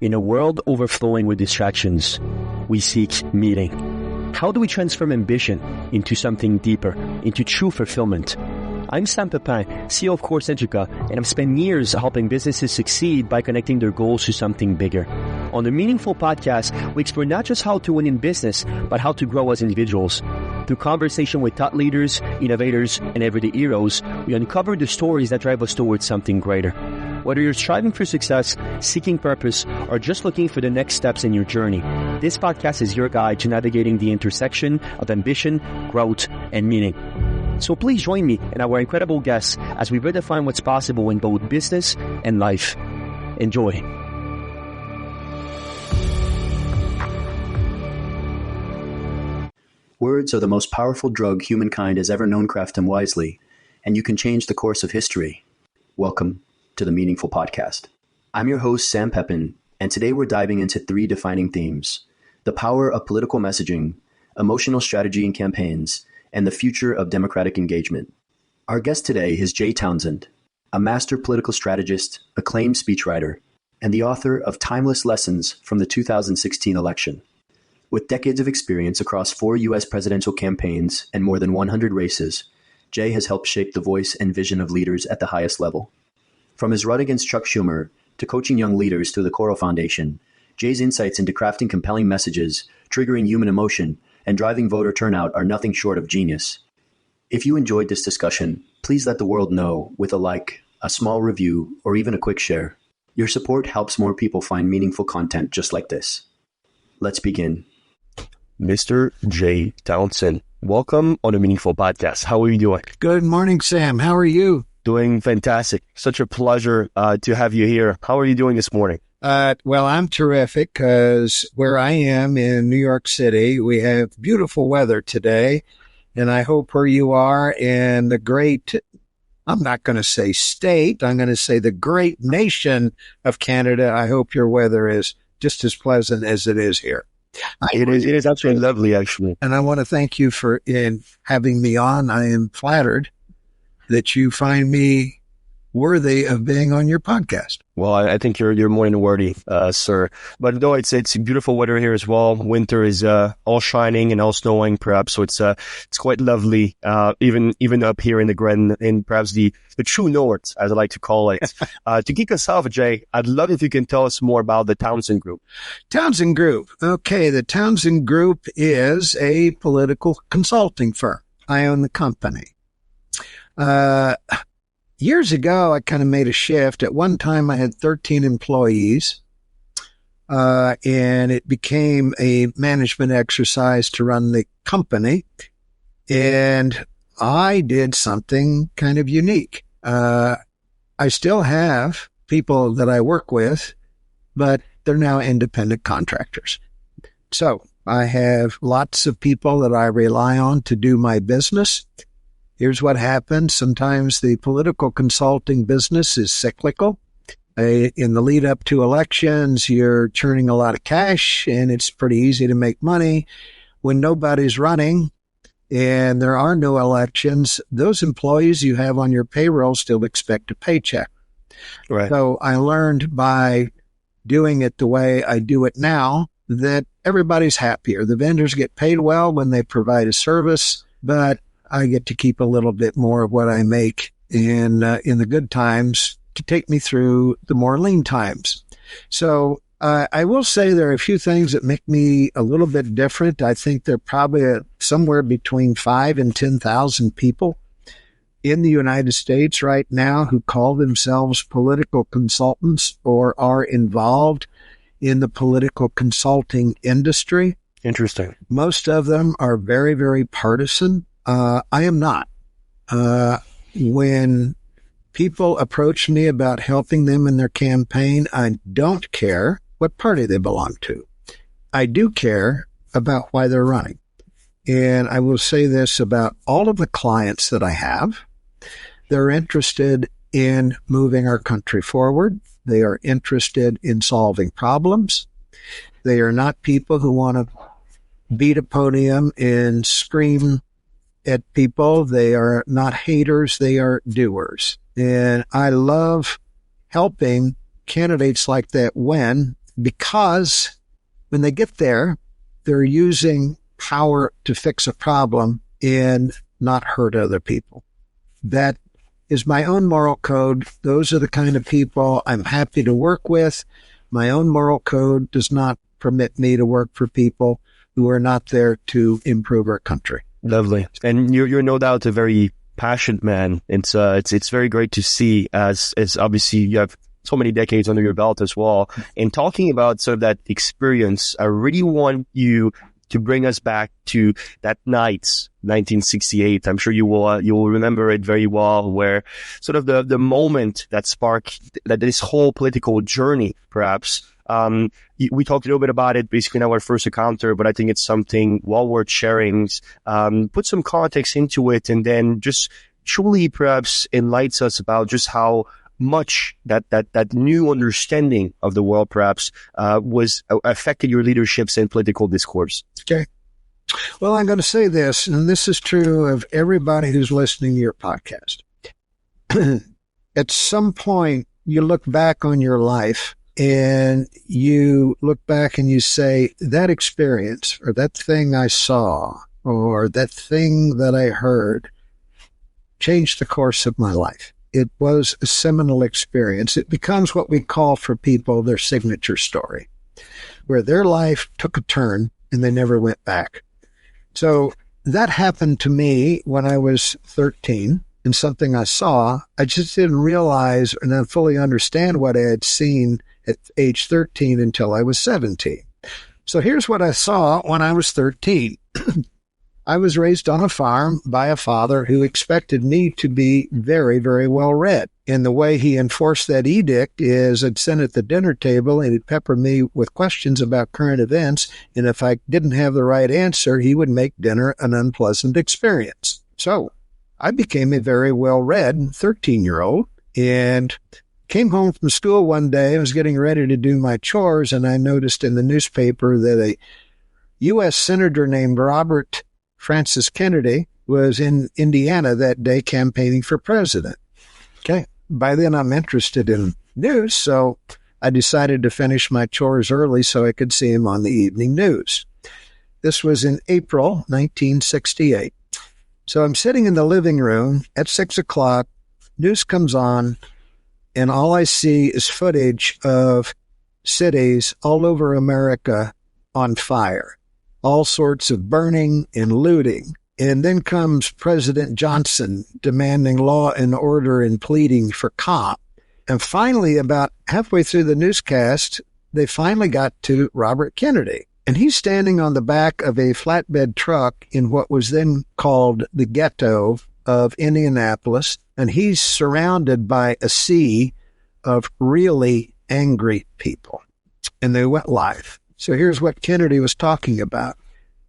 In a world overflowing with distractions, we seek meaning. How do we transform ambition into something deeper, into true fulfillment? I'm Sam Pepin, CEO of Course Educa, and I've spent years helping businesses succeed by connecting their goals to something bigger. On the Meaningful Podcast, we explore not just how to win in business, but how to grow as individuals. Through conversation with thought leaders, innovators, and everyday heroes, we uncover the stories that drive us towards something greater. Whether you're striving for success, seeking purpose, or just looking for the next steps in your journey, this podcast is your guide to navigating the intersection of ambition, growth, and meaning. So please join me and our incredible guests as we redefine what's possible in both business and life. Enjoy. Words are the most powerful drug humankind has ever known. Craft them wisely, and you can change the course of history. Welcome to the Meaningful Podcast. I'm your host, Sam Pepin, and today we're diving into three defining themes: the power of political messaging, emotional strategy in campaigns, and the future of democratic engagement. Our guest today is Jay Townsend, a master political strategist, acclaimed speechwriter, and the author of Timeless Lessons from the 2016 election. With decades of experience across 4 U.S. presidential campaigns and more than 100 races, Jay has helped shape the voice and vision of leaders at the highest level. From his run against Chuck Schumer to coaching young leaders through the Coral Foundation, Jay's insights into crafting compelling messages, triggering human emotion, and driving voter turnout are nothing short of genius. If you enjoyed this discussion, please let the world know with a like, a small review, or even a quick share. Your support helps more people find meaningful content just like this. Let's begin. Mr. Jay Townsend, welcome on the Meaningful Podcast. How are you doing? Good morning, Sam. How are you? Doing fantastic. Such a pleasure to have you here. How are you doing this morning? Well, I'm terrific because where I am in New York City, we have beautiful weather today. And I hope where you are in the great, I'm not going to say state, I'm going to say the great nation of Canada, I hope your weather is just as pleasant as it is here. It is absolutely lovely, actually. And I want to thank you for having me on. I am flattered that you find me worthy of being on your podcast. Well, I think you're more than worthy, sir. But no, it's beautiful weather here as well. Winter is all shining and all snowing, perhaps. So it's quite lovely, even up here in the Grand, in perhaps the true north, as I like to call it. To kick us off, Jay, I'd love if you can tell us more about the Townsend Group. Townsend Group. Okay, the Townsend Group is a political consulting firm. I own the company. Years ago, I kind of made a shift. At one time, I had 13 employees, and it became a management exercise to run the company. And I did something kind of unique. I still have people that I work with, but they're now independent contractors. So I have lots of people that I rely on to do my business. Here's what happens. Sometimes the political consulting business is cyclical. In the lead up to elections, you're churning a lot of cash and it's pretty easy to make money. When nobody's running and there are no elections, those employees you have on your payroll still expect a paycheck. Right. So I learned by doing it the way I do it now that everybody's happier. The vendors get paid well when they provide a service, but I get to keep a little bit more of what I make in the good times to take me through the more lean times. So I will say there are a few things that make me a little bit different. I think there are probably somewhere between 5,000 and 10,000 people in the United States right now who call themselves political consultants or are involved in the political consulting industry. Interesting. Most of them are very, very partisan. I am not. When people approach me about helping them in their campaign, I don't care what party they belong to. I do care about why they're running. And I will say this about all of the clients that I have. They're interested in moving our country forward. They are interested in solving problems. They are not people who want to beat a podium and scream at people. They are not haters. They are doers. And I love helping candidates like that win because when they get there, they're using power to fix a problem and not hurt other people. That is my own moral code. Those are the kind of people I'm happy to work with. My own moral code does not permit me to work for people who are not there to improve our country. Lovely. And you're no doubt a very passionate man. It's very great to see as obviously you have so many decades under your belt as well. And talking about sort of that experience, I really want you to bring us back to that night, 1968. I'm sure you will remember it very well, where sort of the moment that sparked that this whole political journey, perhaps. We talked a little bit about it basically in our first encounter, but I think it's something well worth sharing. Put some context into it, and then just truly perhaps enlightens us about just how much that new understanding of the world perhaps was affected your leaderships and political discourse. Okay. Well, I'm going to say this, and this is true of everybody who's listening to your podcast. At some point, you look back on your life and you look back and you say, that experience or that thing I saw or that thing that I heard changed the course of my life. It was a seminal experience. It becomes what we call for people their signature story, where their life took a turn and they never went back. So that happened to me when I was 13, and something I saw. I just didn't realize and then fully understand what I had seen at age 13 until I was 17. So here's what I saw when I was 13. I was raised on a farm by a father who expected me to be very, very well read. And the way he enforced that edict is I'd sit at the dinner table and he'd pepper me with questions about current events. And if I didn't have the right answer, he would make dinner an unpleasant experience. So I became a very well-read 13-year-old and came home from school one day. I was getting ready to do my chores, and I noticed in the newspaper that a U.S. Senator named Robert Francis Kennedy was in Indiana that day campaigning for president. Okay. By then, I'm interested in news, so I decided to finish my chores early so I could see him on the evening news. This was in April 1968. So I'm sitting in the living room at 6 o'clock, news comes on, and all I see is footage of cities all over America on fire. All sorts of burning and looting. And then comes President Johnson demanding law and order and pleading for calm. And finally, about halfway through the newscast, they finally got to Robert Kennedy. And he's standing on the back of a flatbed truck in what was then called the ghetto of Indianapolis. And he's surrounded by a sea of really angry people. And they went live. So here's what Kennedy was talking about.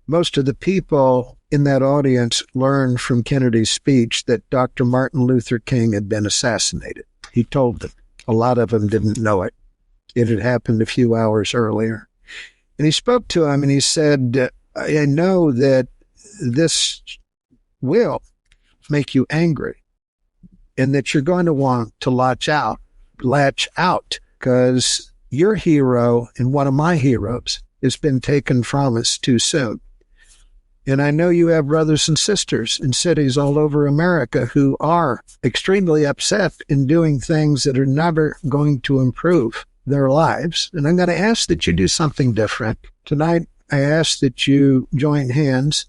Most of the people in that audience learned from Kennedy's speech that Dr. Martin Luther King had been assassinated. He told them. A lot of them didn't know it. It had happened a few hours earlier. And he spoke to him and he said, I know that this will make you angry and that you're going to want to latch out, because your hero and one of my heroes has been taken from us too soon. And I know you have brothers and sisters in cities all over America who are extremely upset in doing things that are never going to improve their lives. And I'm going to ask that you do something different. Tonight, I ask that you join hands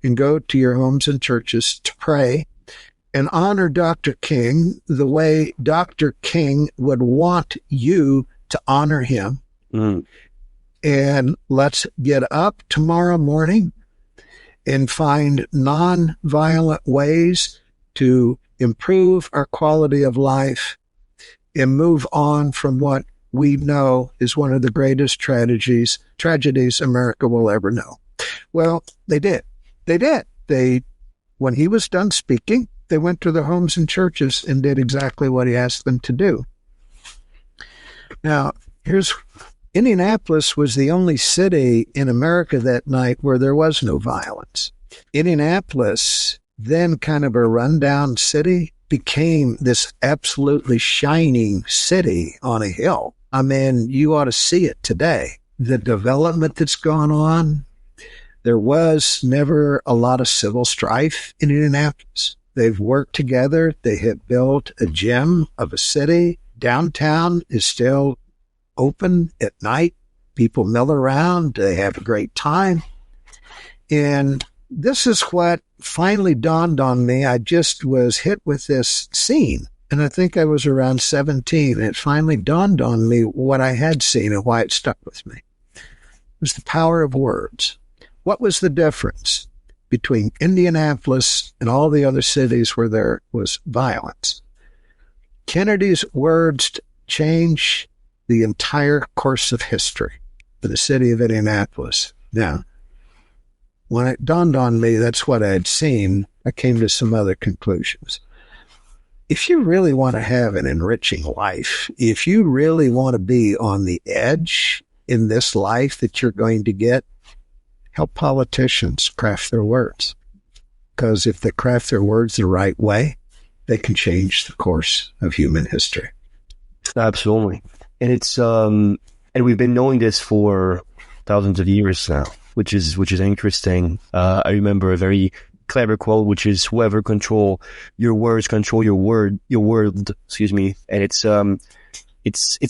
and go to your homes and churches to pray and honor Dr. King the way Dr. King would want you to honor him. And let's get up tomorrow morning and find non-violent ways to improve our quality of life and move on from what we know is one of the greatest tragedies America will ever know. Well, they did. When he was done speaking, they went to their homes and churches and did exactly what he asked them to do. Now, Indianapolis was the only city in America that night where there was no violence. Indianapolis, then kind of a rundown city, became this absolutely shining city on a hill. I mean, you ought to see it today. The development that's gone on, there was never a lot of civil strife in Indianapolis. They've worked together. They have built a gem of a city. Downtown is still open at night. People mill around. They have a great time. And this is what finally dawned on me. I just was hit with this scene. And I think I was around 17. And it finally dawned on me what I had seen and why it stuck with me. It was the power of words. What was the difference between Indianapolis and all the other cities where there was violence? Kennedy's words changed the entire course of history for the city of Indianapolis. Now, when it dawned on me that's what I had seen, I came to some other conclusions. If you really want to have an enriching life, if you really want to be on the edge in this life that you're going to get, help politicians craft their words. Because if they craft their words the right way, they can change the course of human history. Absolutely. And it's and we've been knowing this for thousands of years now, which is interesting. I remember a very clever quote, which is whoever control your words control your world, excuse me. And it's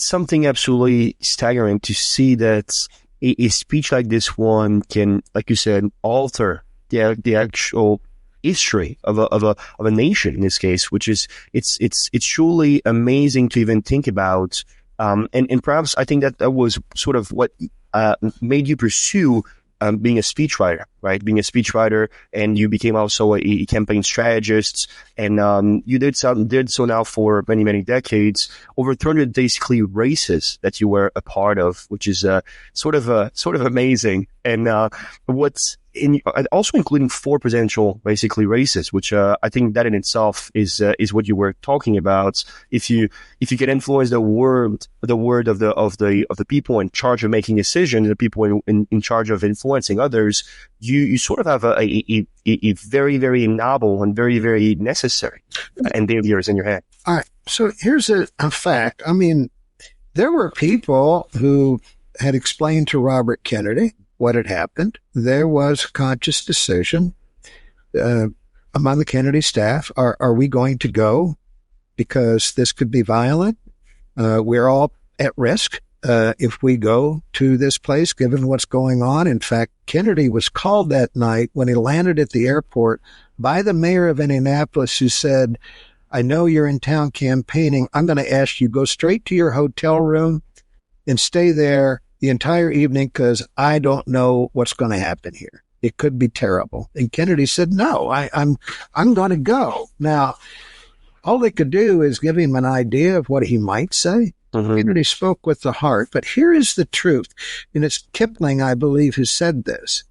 something absolutely staggering to see that a speech like this one can, like you said, alter the actual history of a nation in this case, which is it's truly amazing to even think about. And perhaps I think that was sort of what made you pursue being a speechwriter, right? Being a speechwriter, and you became also a campaign strategist, and you did so now for many, many decades. Over 300 basically races that you were a part of, which is sort of amazing. And what's also including 4 presidential basically races, which I think that in itself is what you were talking about. If you can influence the word of the people in charge of making decisions, the people in charge of influencing others, you sort of have a very, very noble and very, very necessary endeavors in your hand. All right. So here's a fact. I mean, there were people who had explained to Robert Kennedy what had happened. There was a conscious decision among the Kennedy staff. Are we going to go because this could be violent? We're all at risk if we go to this place, given what's going on. In fact, Kennedy was called that night when he landed at the airport by the mayor of Indianapolis, who said, I know you're in town campaigning. I'm going to ask you, go straight to your hotel room and stay there the entire evening, because I don't know what's going to happen here. It could be terrible. And Kennedy said, no, I'm going to go. Now, all they could do is give him an idea of what he might say. Mm-hmm. Kennedy spoke with the heart. But here is the truth. And it's Kipling, I believe, who said this.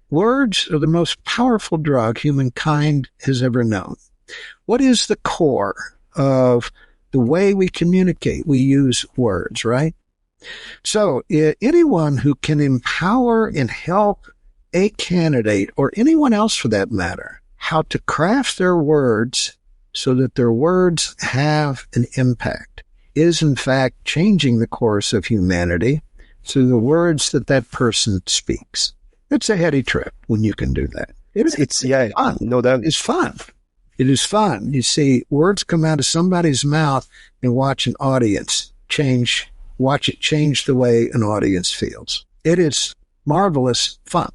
Words are the most powerful drug humankind has ever known. What is the core of the way we communicate? We use words, right? So anyone who can empower and help a candidate, or anyone else for that matter, how to craft their words so that their words have an impact, is in fact changing the course of humanity through the words that person speaks. It's a heady trip when you can do that. It's fun. No, that is fun. It is fun. You see words come out of somebody's mouth and watch an audience change. Watch it change the way an audience feels. It is marvelous fun.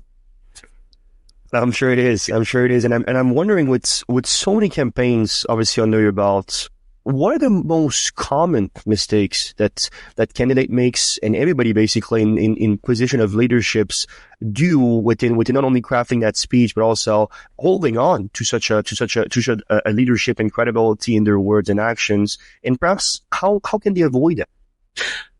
I'm sure it is. And I'm wondering, with so many campaigns obviously under your belt, what are the most common mistakes that candidate makes, and everybody basically in position of leaderships do within not only crafting that speech but also holding on to such a leadership and credibility in their words and actions, and perhaps how can they avoid it?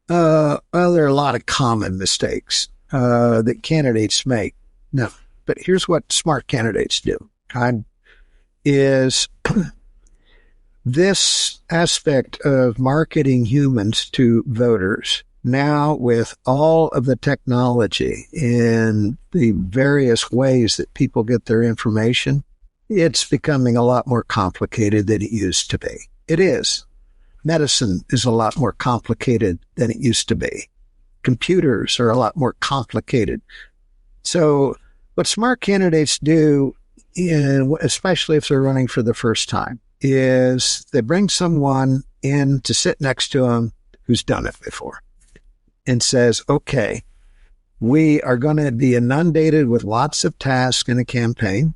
Well, there are a lot of common mistakes that candidates make. No, but here's what smart candidates do. Is this aspect of marketing humans to voters now, with all of the technology and the various ways that people get their information, it's becoming a lot more complicated than it used to be. It is. Medicine is a lot more complicated than it used to be. Computers are a lot more complicated. So what smart candidates do, especially if they're running for the first time, is they bring someone in to sit next to them who's done it before and says, okay, we are going to be inundated with lots of tasks in a campaign.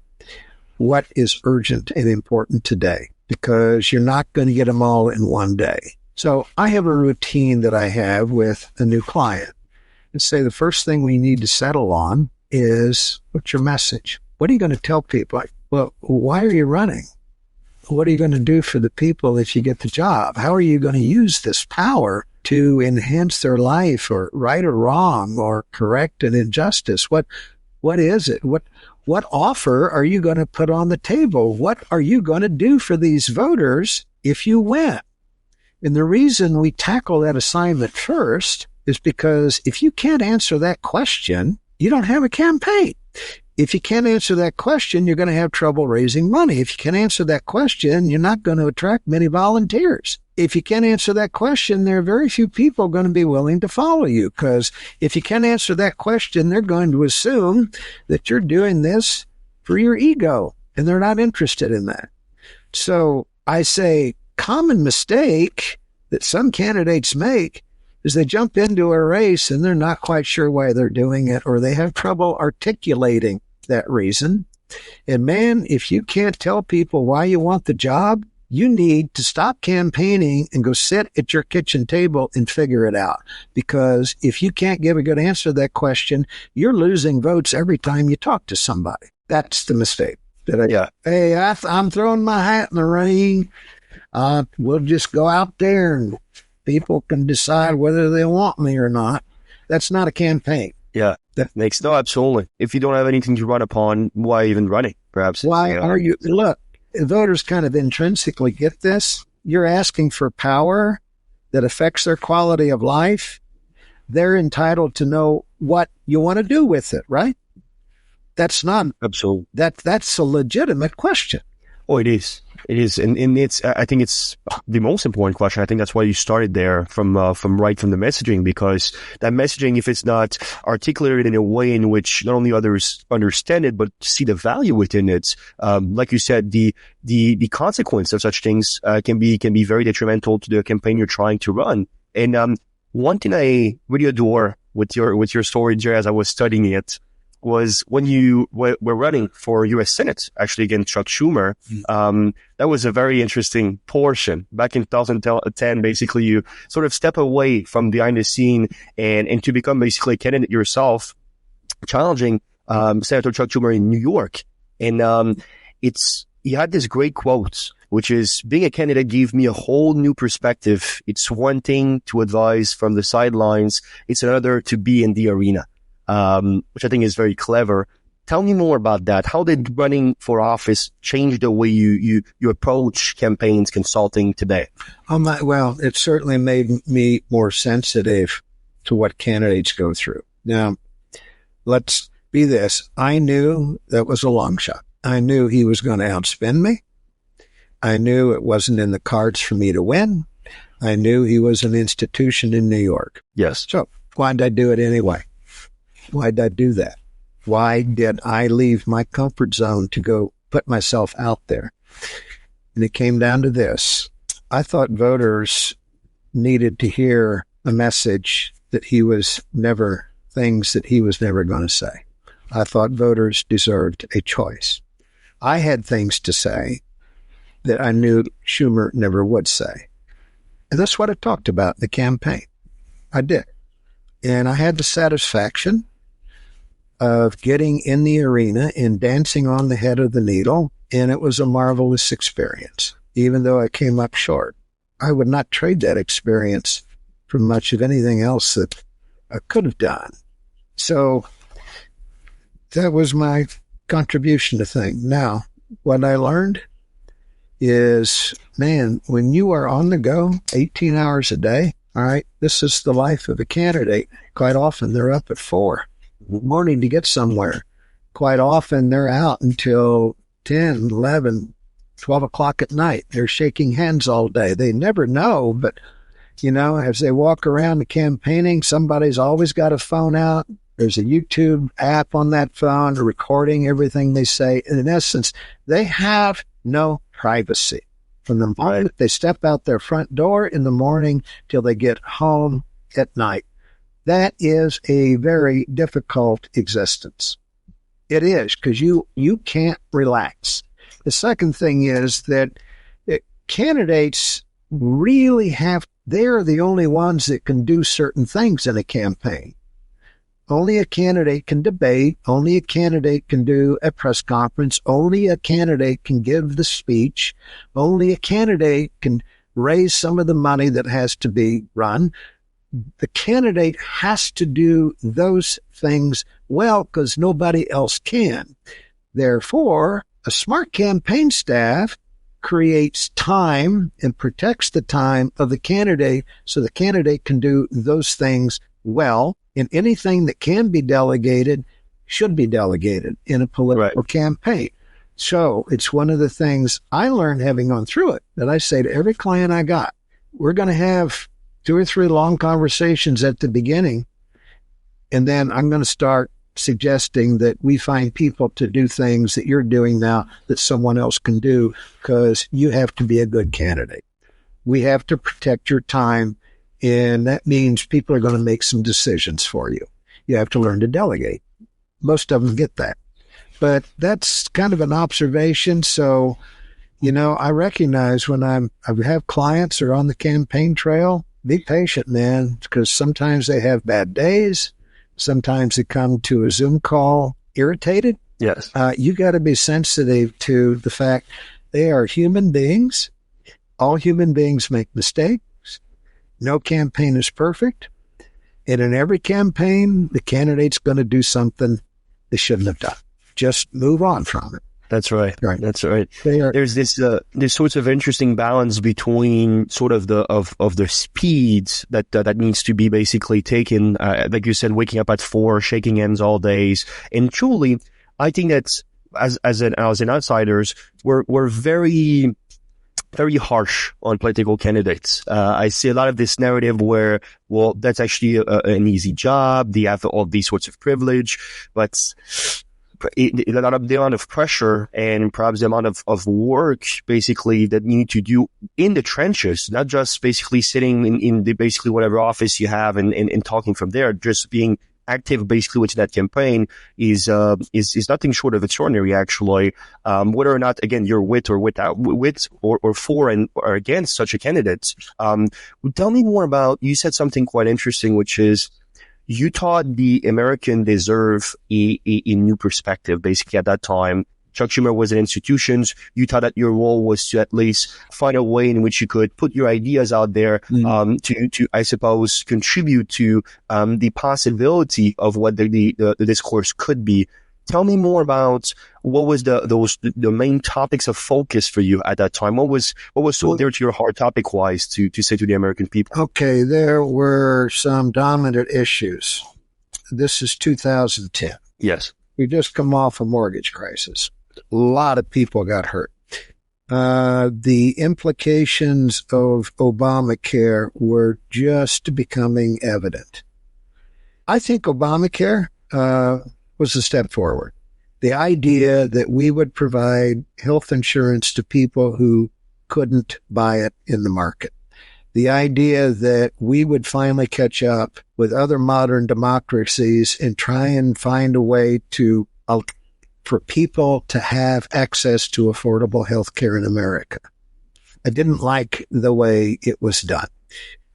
What is urgent and important today? Because you're not going to get them all in one day. So I have a routine that I have with a new client and say the first thing we need to settle on is, what's your message? What are you going to tell people? Well, why are you running? What are you going to do for the people if you get the job? How are you going to use this power to enhance their life, or right or wrong, or correct an injustice? What is it? What offer are you going to put on the table? What are you going to do for these voters if you win? And the reason we tackle that assignment first is because if you can't answer that question, you don't have a campaign. If you can't answer that question, you're going to have trouble raising money. If you can't answer that question, you're not going to attract many volunteers. If you can't answer that question, there are very few people going to be willing to follow you, because if you can't answer that question, they're going to assume that you're doing this for your ego, and they're not interested in that. So I say, common mistake that some candidates make is they jump into a race and they're not quite sure why they're doing it, or they have trouble articulating that reason. And man, if you can't tell people why you want the job, you need to stop campaigning and go sit at your kitchen table and figure it out. Because if you can't give a good answer to that question, you're losing votes every time you talk to somebody. That's the mistake. Hey, I'm throwing my hat in the ring. We'll just go out there and people can decide whether they want me or not. That's not a campaign. Yeah, that makes no, absolutely. If you don't have anything to run upon, why even running? Perhaps. Why are you? Look, voters kind of intrinsically get this. You're asking for power that affects their quality of life. They're entitled to know what you want to do with it, right? That's not absolutely. That's a legitimate question. Oh, it is. It is, and it's. I think it's the most important question. I think that's why you started there from the messaging, because that messaging, if it's not articulated in a way in which not only others understand it but see the value within it, like you said, the consequence of such things can be very detrimental to the campaign you're trying to run. And one thing I really adore with your story, Jerry, as I was studying it, was when you were running for U.S. Senate, actually against Chuck Schumer. That was a very interesting portion. Back in 2010, basically, you sort of step away from behind the scene and to become basically a candidate yourself, challenging Senator Chuck Schumer in New York. And he had this great quote, which is, being a candidate gave me a whole new perspective. It's one thing to advise from the sidelines. It's another to be in the arena. Which I think is very clever. Tell me more about that. How did running for office change the way you approach campaigns consulting today? Well, it certainly made me more sensitive to what candidates go through. Now, let's be this. I knew that was a long shot. I knew he was going to outspend me. I knew it wasn't in the cards for me to win. I knew he was an institution in New York. Yes. So why did I do it anyway? Why did I do that? Why did I leave my comfort zone to go put myself out there? And it came down to this. I thought voters needed to hear a message that things that he was never going to say. I thought voters deserved a choice. I had things to say that I knew Schumer never would say. And that's what I talked about in the campaign. I did. And I had the satisfaction of getting in the arena and dancing on the head of the needle, and it was a marvelous experience. Even though I came up short, I would not trade that experience for much of anything else that I could have done. So that was my contribution to things. Now, what I learned is, man, when you are on the go 18 hours a day, all right, this is the life of a candidate. Quite often they're up at 4 in the morning to get somewhere. Quite often they're out until 10, 11, 12 o'clock at night. They're shaking hands all day. They never know, but, as they walk around the campaigning, somebody's always got a phone out. There's a YouTube app on that phone recording everything they say. And in essence, they have no privacy from the moment they step out their front door in the morning till they get home at night. That is a very difficult existence. It is, because you can't relax. The second thing is that candidates really they're the only ones that can do certain things in a campaign. Only a candidate can debate. Only a candidate can do a press conference. Only a candidate can give the speech. Only a candidate can raise some of the money that has to be run. The candidate has to do those things well because nobody else can. Therefore, a smart campaign staff creates time and protects the time of the candidate so the candidate can do those things well. And anything that can be delegated should be delegated in a political campaign. So it's one of the things I learned having gone through it that I say to every client I got, we're going to have 2 or 3 long conversations at the beginning. And then I'm going to start suggesting that we find people to do things that you're doing now that someone else can do because you have to be a good candidate. We have to protect your time. And that means people are going to make some decisions for you. You have to learn to delegate. Most of them get that. But that's kind of an observation. So, I recognize when I have clients who are on the campaign trail, be patient, man, because sometimes they have bad days. Sometimes they come to a Zoom call irritated. Yes. You got to be sensitive to the fact they are human beings. All human beings make mistakes. No campaign is perfect. And in every campaign, the candidate's going to do something they shouldn't have done. Just move on from it. That's right. That's right. There's this sorts of interesting balance between sort of the speeds that needs to be basically taken. Like you said, waking up at 4, shaking hands all days. And truly, I think that's as an outsiders, we're very harsh on political candidates. I see a lot of this narrative where, well, that's actually an easy job. They have all these sorts of privilege, but the amount of pressure and perhaps the amount of work basically that you need to do in the trenches, not just basically sitting in the basically whatever office you have and talking from there, just being active basically within that campaign is nothing short of extraordinary, actually. Whether or not, again, you're with or for and or against such a candidate. Tell me more about, you said something quite interesting, which is you thought the American deserve a new perspective, basically at that time. Chuck Schumer was in institutions. You thought that your role was to at least find a way in which you could put your ideas out there, to, I suppose, contribute to, the possibility of what the discourse could be. Tell me more about what was the main topics of focus for you at that time. What was so dear to your heart topic wise to say to the American people? Okay. There were some dominant issues. This is 2010. Yes. We just come off a mortgage crisis. A lot of people got hurt. The implications of Obamacare were just becoming evident. I think Obamacare was a step forward. The idea that we would provide health insurance to people who couldn't buy it in the market. The idea that we would finally catch up with other modern democracies and try and find a way to for people to have access to affordable health care in America. I didn't like the way it was done.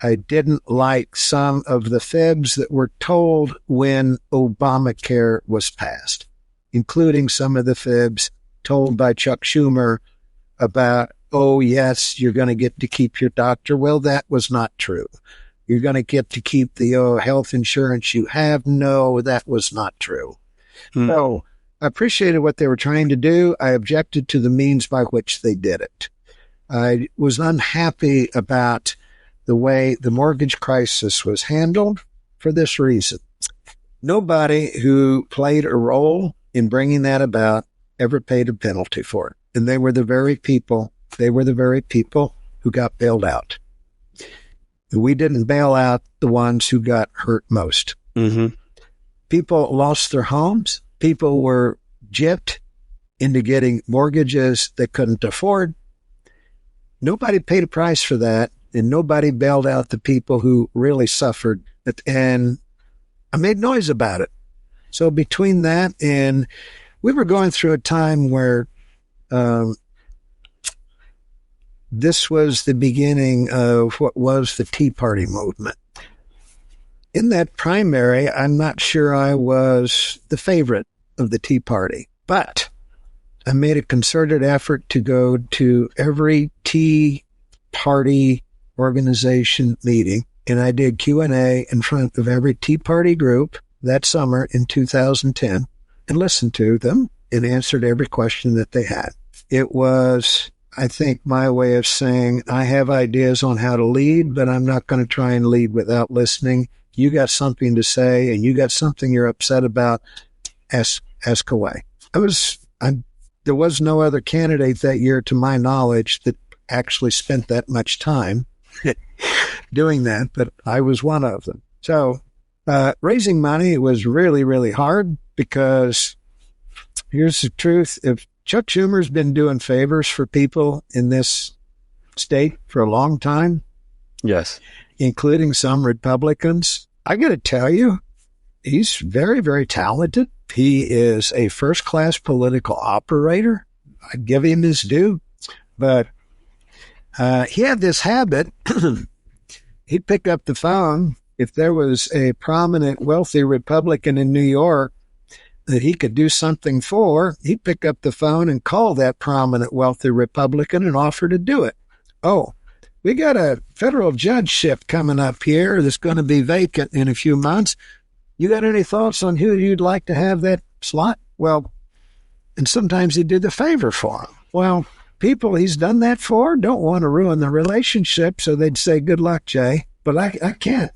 I didn't like some of the fibs that were told when Obamacare was passed, including some of the fibs told by Chuck Schumer about, oh, yes, you're going to get to keep your doctor. Well, that was not true. You're going to get to keep the health insurance you have. No, that was not true. So I appreciated what they were trying to do. I objected to the means by which they did it. I was unhappy about the way the mortgage crisis was handled for this reason. Nobody who played a role in bringing that about ever paid a penalty for it. And they were the very people who got bailed out. We didn't bail out the ones who got hurt most. Mm-hmm. People lost their homes. People were gypped into getting mortgages they couldn't afford. Nobody paid a price for that, and nobody bailed out the people who really suffered. And I made noise about it. So between that and we were going through a time where this was the beginning of what was the Tea Party movement. In that primary, I'm not sure I was the favorite of the Tea Party, but I made a concerted effort to go to every Tea Party organization meeting, and I did Q&A in front of every Tea Party group that summer in 2010 and listened to them and answered every question that they had. It was, I think, my way of saying, I have ideas on how to lead, but I'm not going to try and lead without listening. You got something to say, and you got something you're upset about, ask away. There was no other candidate that year, to my knowledge, that actually spent that much time doing that, but I was one of them. So raising money was really, really hard because here's the truth. If Chuck Schumer's been doing favors for people in this state for a long time, yes, including some Republicans, I got to tell you, he's very, very talented. He is a first-class political operator. I give him his due. But he had this habit. He'd pick up the phone if there was a prominent, wealthy Republican in New York that he could do something for. He'd pick up the phone and call that prominent, wealthy Republican and offer to do it. Oh, we got a federal judgeship coming up here that's going to be vacant in a few months. You got any thoughts on who you'd like to have that slot? Well, and sometimes he did the favor for him. Well, people he's done that for don't want to ruin the relationship, so they'd say, good luck, Jay. But I can't.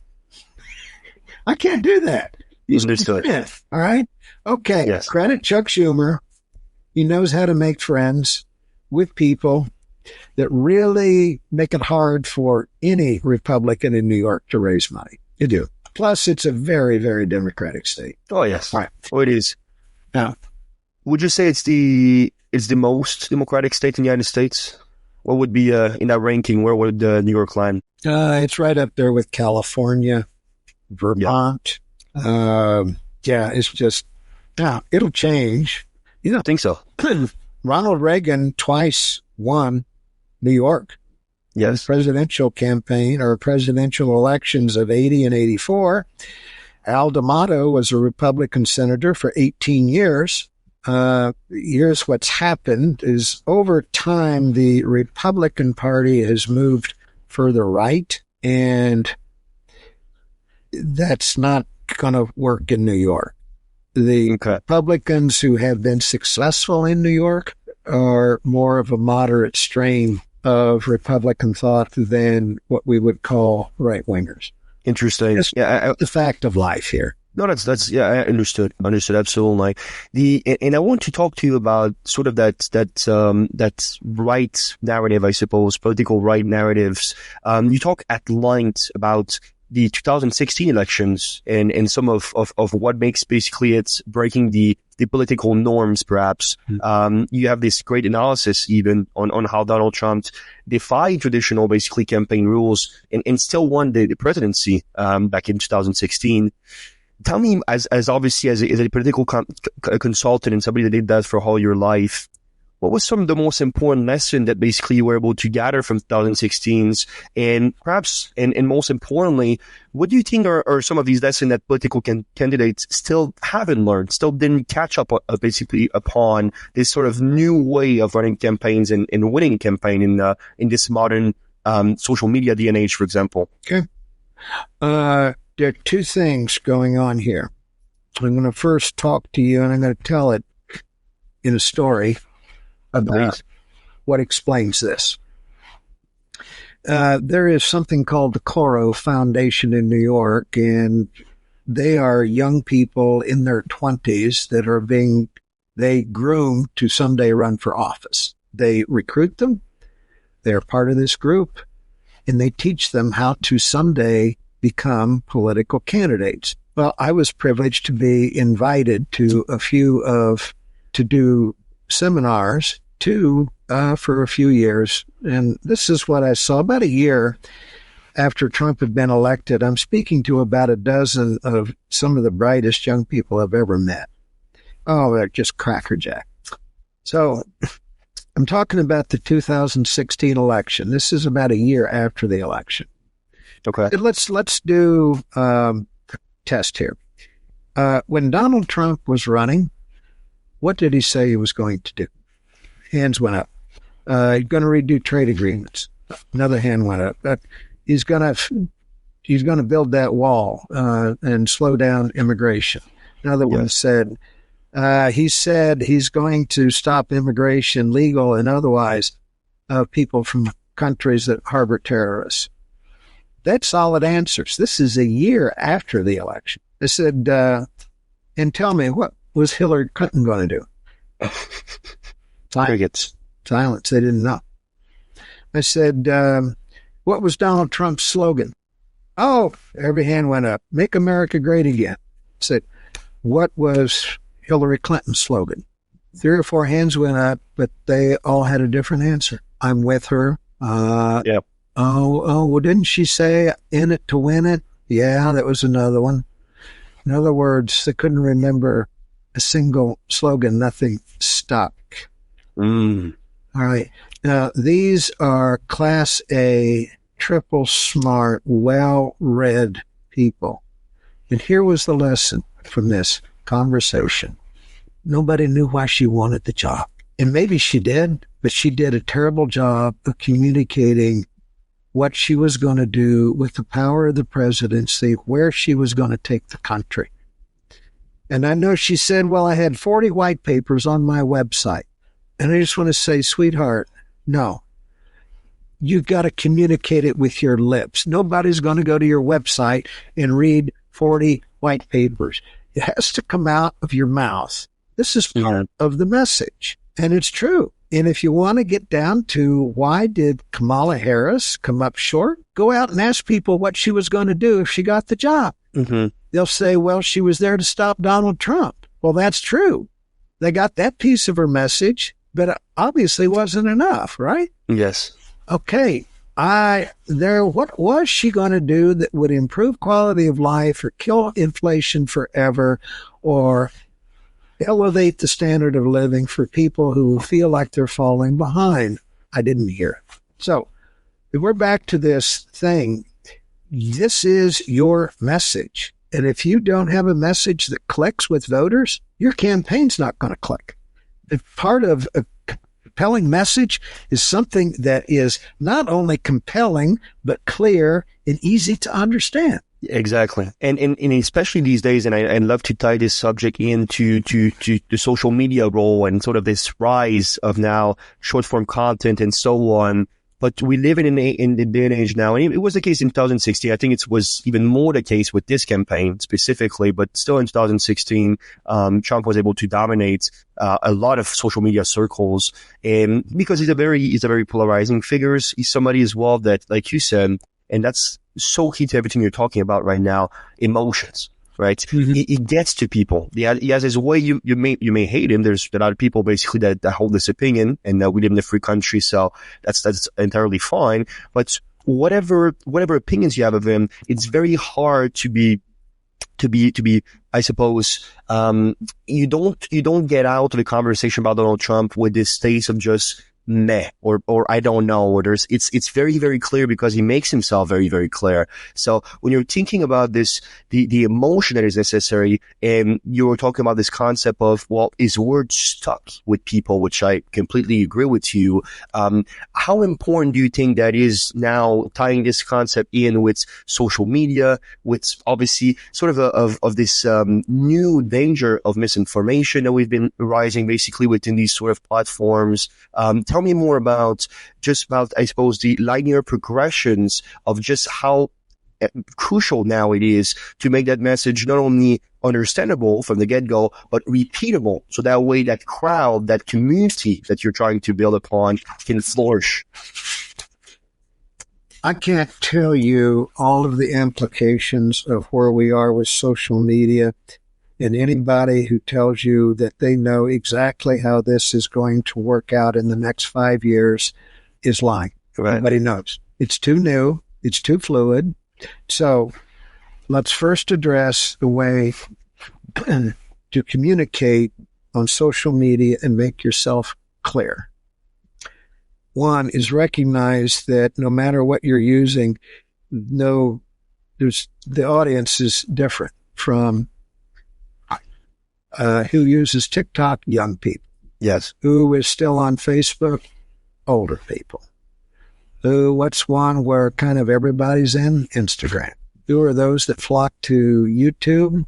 I can't do that. Understood. All right? Okay. Yes. Credit Chuck Schumer. He knows how to make friends with people that really make it hard for any Republican in New York to raise money. You do. Plus, it's a very, very Democratic state. Oh, yes. All right. Oh, it is. Now, would you say it's the most Democratic state in the United States? What would be in that ranking? Where would New York land? it's right up there with California, Vermont. It's just, it'll change. I think so. Ronald Reagan twice won New York. Yes. Presidential campaign or presidential elections of 80 and 84. Al D'Amato was a Republican senator for 18 years. Here's what's happened is over time, the Republican Party has moved further right, and that's not going to work in New York. The Republicans who have been successful in New York are more of a moderate strain of Republican thought than what we would call right-wingers. Interesting. It's the fact of life here. No, that's I understood absolutely. And I want to talk to you about sort of that right narrative, I suppose, political right narratives. You talk at length about the 2016 elections and some of what makes basically it's breaking the political norms, perhaps. You have this great analysis even on how Donald Trump defied traditional basically campaign rules and still won the presidency back in 2016. Tell me, as obviously as a political consultant and somebody that did that for all your life, what was some of the most important lesson that basically you were able to gather from 2016's, and perhaps, and most importantly, what do you think are some of these lessons that political candidates still haven't learned, still didn't catch up basically upon this sort of new way of running campaigns and winning campaign in this modern social media day and age, for example? Okay. There are two things going on here. I'm going to first talk to you, and I'm going to tell it in a story about what explains this. There is something called the Coro Foundation in New York, and they are young people in their 20s that are being they groom to someday run for office. They recruit them. They're part of this group, and they teach them how to someday become political candidates. Well, I was privileged to be invited to to do seminars for a few years. And this is what I saw. About a year after Trump had been elected, I'm speaking to about a dozen of some of the brightest young people I've ever met. Oh, they're just crackerjack. So I'm talking about the 2016 election. This is about a year after the election. Okay. Let's do a test here. When Donald Trump was running, what did he say he was going to do? Hands went up. He's going to redo trade agreements. Another hand went up. He's going to build that wall and slow down immigration. Another one said, he said he's going to stop immigration, legal and otherwise, of people from countries that harbor terrorists. That's solid answers. This is a year after the election. I said, and tell me, what was Hillary Clinton going to do? Silence. They didn't know. I said, what was Donald Trump's slogan? Oh, every hand went up. Make America great again. I said, what was Hillary Clinton's slogan? 3 or 4 hands went up, but they all had a different answer. I'm with her. Yep. Oh, well, didn't she say in it to win it? Yeah, that was another one. In other words, they couldn't remember a single slogan. Nothing stuck. All right. Now, these are Class A, triple smart, well-read people. And here was the lesson from this conversation. Nobody knew why she wanted the job. And maybe she did, but she did a terrible job of communicating what she was going to do with the power of the presidency, where she was going to take the country. And I know she said, well, I had 40 white papers on my website. And I just want to say, sweetheart, no. You've got to communicate it with your lips. Nobody's going to go to your website and read 40 white papers. It has to come out of your mouth. This is part of the message. And it's true. And if you want to get down to why did Kamala Harris come up short, go out and ask people what she was going to do if she got the job. Mm-hmm. They'll say, well, she was there to stop Donald Trump. Well, that's true. They got that piece of her message, but it obviously wasn't enough, right? Yes. Okay. What was she going to do that would improve quality of life or kill inflation forever or elevate the standard of living for people who feel like they're falling behind? I didn't hear. So if we're back to this thing, this is your message. And if you don't have a message that clicks with voters, your campaign's not going to click. If part of a compelling message is something that is not only compelling, but clear and easy to understand. Exactly. And especially these days, and I love to tie this subject into to the social media role and sort of this rise of now short form content and so on. But we live in the day and age now, and it was the case in 2016. I think it was even more the case with this campaign specifically, but still in 2016, Trump was able to dominate a lot of social media circles, and because he's a very polarizing figure. He's somebody as well that, like you said, and that's so key to everything you're talking about right now, emotions. Right, mm-hmm. He gets to people. He has his way. You may hate him. There's a lot of people basically that hold this opinion, and we live in a free country, so that's entirely fine. But whatever opinions you have of him, it's very hard to be. I suppose you don't get out of the conversation about Donald Trump with this taste of just meh, or I don't know, or it's very, very clear because he makes himself very, very clear. So when you're thinking about this, the emotion that is necessary, and you're talking about this concept of, well, is word stuck with people, which I completely agree with you. How important do you think that is now, tying this concept in with social media, with obviously sort of this new danger of misinformation that we've been rising basically within these sort of platforms? Tell me more about, I suppose, the linear progressions of just how crucial now it is to make that message not only understandable from the get-go, but repeatable. So that way that crowd, that community that you're trying to build upon can flourish. I can't tell you all of the implications of where we are with social media, and anybody who tells you that they know exactly how this is going to work out in the next 5 years is lying. Right. Nobody knows. It's too new. It's too fluid. So let's first address the way to communicate on social media and make yourself clear. One is recognize that no matter what you're using, the audience is different from who uses TikTok, young people. Yes. Who is still on Facebook, older people. What's one where kind of everybody's in? Instagram. Who are those that flock to YouTube?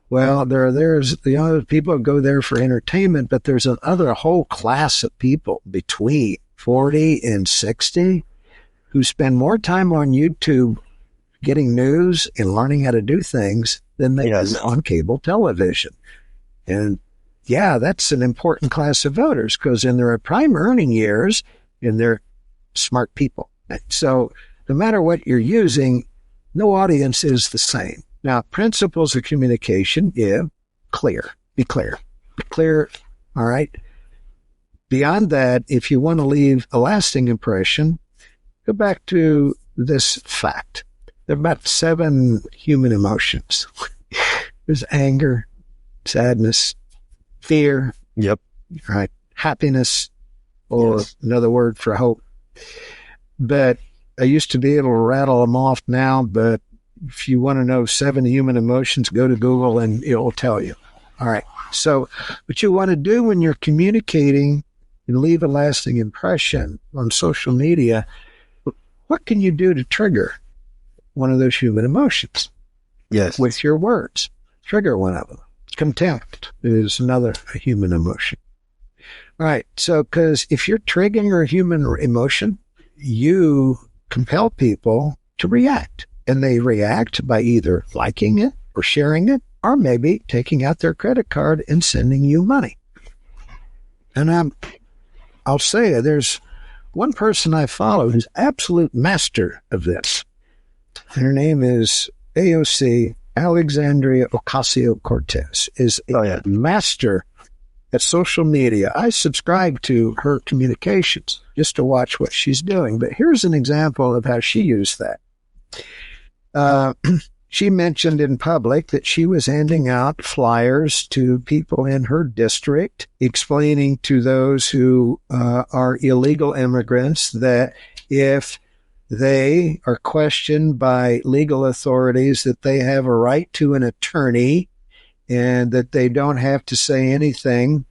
Well, there's the other people who go there for entertainment, but there's another whole class of people between 40 and 60 who spend more time on YouTube getting news and learning how to do things than they do on cable television. And yeah, that's an important class of voters because in their prime earning years, and they're smart people. So no matter what you're using, no audience is the same. Now, principles of communication, clear. Be clear. Be clear, all right? Beyond that, if you want to leave a lasting impression, go back to this fact. There are about 7 human emotions. There's anger, sadness, fear, right? Happiness, or another word for hope. But I used to be able to rattle them off now, but if you want to know 7 human emotions, go to Google and it will tell you. All right. So what you want to do when you're communicating and leave a lasting impression on social media, what can you do to trigger one of those human emotions? Yes. With your words. Trigger one of them. Contempt is another human emotion. All right. So, because if you're triggering a human emotion, you compel people to react. And they react by either liking it or sharing it, or maybe taking out their credit card and sending you money. And I'll say there's one person I follow who's absolute master of this. And her name is AOC, Alexandria Ocasio-Cortez, is a master at social media. I subscribe to her communications just to watch what she's doing. But here's an example of how she used that. She mentioned in public that she was handing out flyers to people in her district, explaining to those who are illegal immigrants that if they are questioned by legal authorities, that they have a right to an attorney and that they don't have to say anything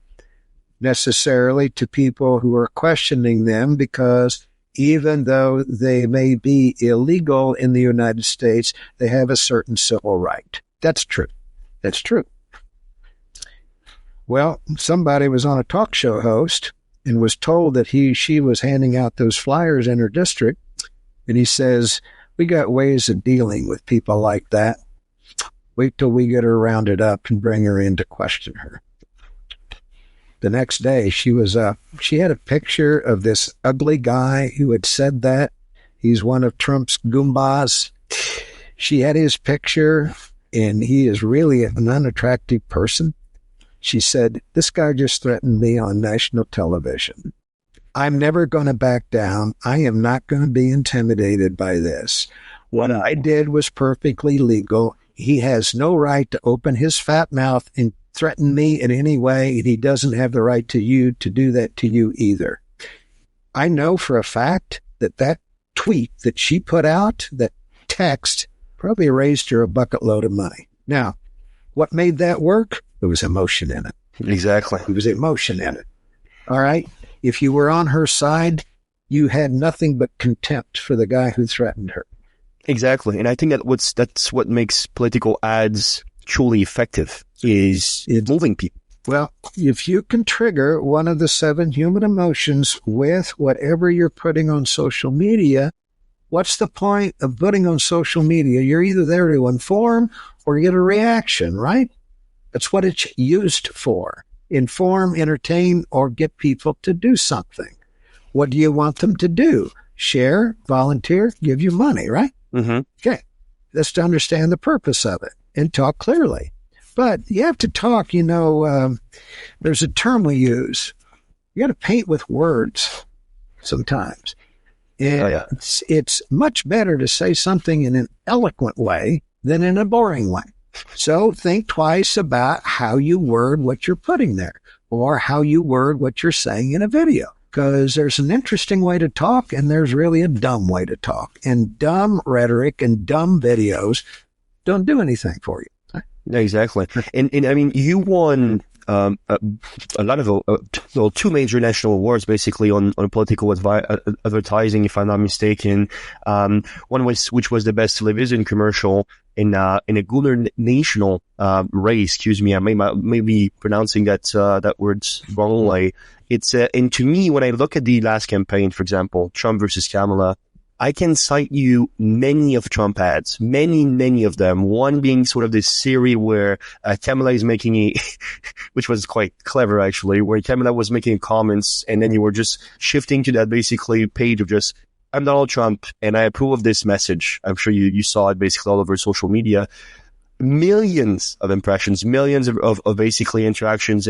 necessarily to people who are questioning them, because even though they may be illegal in the United States, they have a certain civil right. That's true. That's true. Well, somebody was on a talk show host and was told that she was handing out those flyers in her district. And he says, we got ways of dealing with people like that. Wait till we get her rounded up and bring her in to question her. The next day, she had a picture of this ugly guy who had said that. He's one of Trump's Goombas. She had his picture, and he is really an unattractive person. She said, this guy just threatened me on national television. I'm never going to back down. I am not going to be intimidated by this. What I did was perfectly legal. He has no right to open his fat mouth and threaten me in any way, and he doesn't have the right to do that to you either. I know for a fact that tweet that she put out, that text, probably raised her a bucket load of money. Now, what made that work? There was emotion in it. Exactly. There was emotion in it. All right? If you were on her side, you had nothing but contempt for the guy who threatened her. Exactly. And I think that's what makes political ads truly effective, is moving people. Well, if you can trigger one of the 7 human emotions with whatever you're putting on social media, what's the point of putting on social media? You're either there to inform or get a reaction, right? That's what it's used for. Inform, entertain, or get people to do something. What do you want them to do? Share, volunteer, give you money, right? Mm-hmm. Okay. That's to understand the purpose of it and talk clearly. But you have to talk, there's a term we use. You got to paint with words sometimes. And it's much better to say something in an eloquent way than in a boring way. So think twice about how you word what you're putting there or how you word what you're saying in a video. Because there's an interesting way to talk and there's really a dumb way to talk. And dumb rhetoric and dumb videos don't do anything for you. Yeah, exactly. And I mean, you won a lot of two major national awards basically on political advertising, if I'm not mistaken. One which was the best television commercial in a gubernatorial race. Excuse me, I may be pronouncing that word wrongly. It's and to me, when I look at the last campaign, for example, Trump versus Kamala, I can cite you many of Trump ads, many of them. One being sort of this series where Kamala is making which was quite clever actually, where Kamala was making comments and then you were just shifting to that basically page of just, I'm Donald Trump and I approve of this message. I'm sure you saw it basically all over social media. Millions of impressions, millions of basically interactions